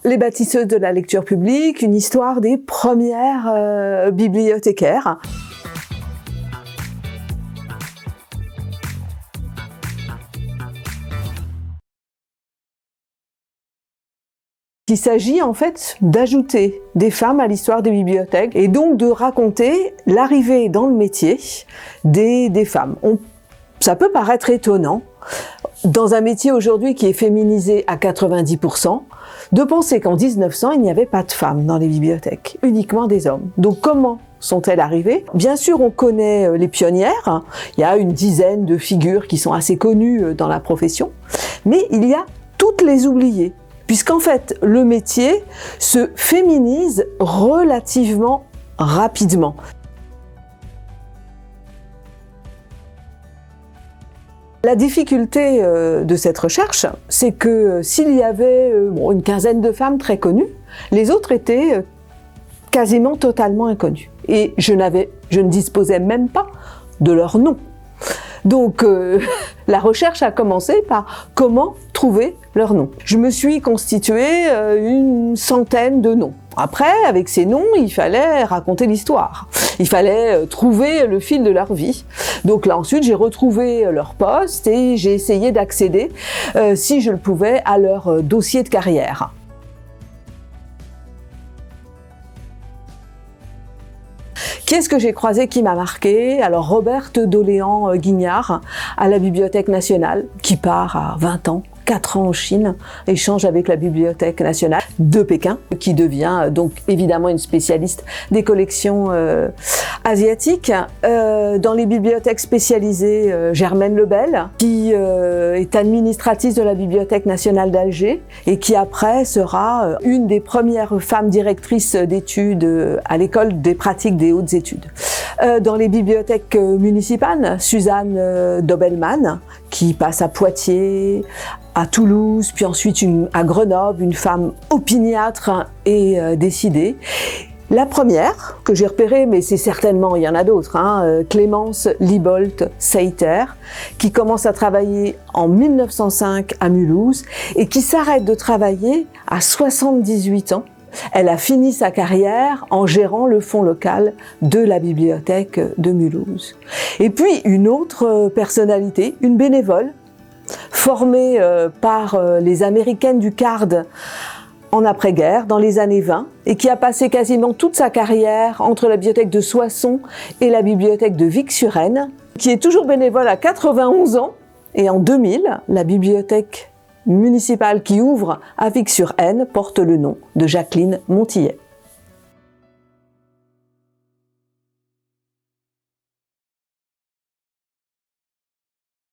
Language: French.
les bâtisseuses de la lecture publique, une histoire des premières bibliothécaires. Il s'agit en fait d'ajouter des femmes à l'histoire des bibliothèques et donc de raconter l'arrivée dans le métier des femmes. Ça peut paraître étonnant, dans un métier aujourd'hui qui est féminisé à 90%, de penser qu'en 1900, il n'y avait pas de femmes dans les bibliothèques, uniquement des hommes. Donc comment sont-elles arrivées? Bien sûr, on connaît les pionnières, il y a une dizaine de figures qui sont assez connues dans la profession, mais il y a toutes les oubliées. Puisqu'en fait, le métier se féminise relativement rapidement. La difficulté de cette recherche, c'est que s'il y avait une quinzaine de femmes très connues, les autres étaient quasiment totalement inconnues. Et je ne disposais même pas de leur nom. Donc la recherche a commencé par comment trouver leur nom. Je me suis constitué une centaine de noms. Après, avec ces noms, il fallait raconter l'histoire. Il fallait trouver le fil de leur vie. Donc là ensuite, j'ai retrouvé leur poste et j'ai essayé d'accéder, si je le pouvais, à leur dossier de carrière. Qui est-ce que j'ai croisé qui m'a marqué? Alors Roberte Doléan-Guignard à la Bibliothèque nationale, qui part à 20 ans, 4 ans en Chine, échange avec la Bibliothèque nationale de Pékin, qui devient donc évidemment une spécialiste des collections asiatiques. Dans les bibliothèques spécialisées, Germaine Lebel, qui est administratrice de la Bibliothèque nationale d'Alger et qui après sera une des premières femmes directrices d'études à l'école des pratiques des hautes études. Dans les bibliothèques municipales, Suzanne Dobelman, qui passe à Poitiers, à Toulouse, puis ensuite à Grenoble, une femme opiniâtre et décidée. La première que j'ai repérée, mais c'est certainement, il y en a d'autres, Clémence Libolt-Seiter, qui commence à travailler en 1905 à Mulhouse et qui s'arrête de travailler à 78 ans. Elle a fini sa carrière en gérant le fonds local de la bibliothèque de Mulhouse. Et puis une autre personnalité, une bénévole, formée par les Américaines du CARD en après-guerre, dans les années 20, et qui a passé quasiment toute sa carrière entre la bibliothèque de Soissons et la bibliothèque de Vic-sur-Aisne, qui est toujours bénévole à 91 ans, et en 2000, la bibliothèque municipale qui ouvre à Vic-sur-Aisne porte le nom de Jacqueline Montillet.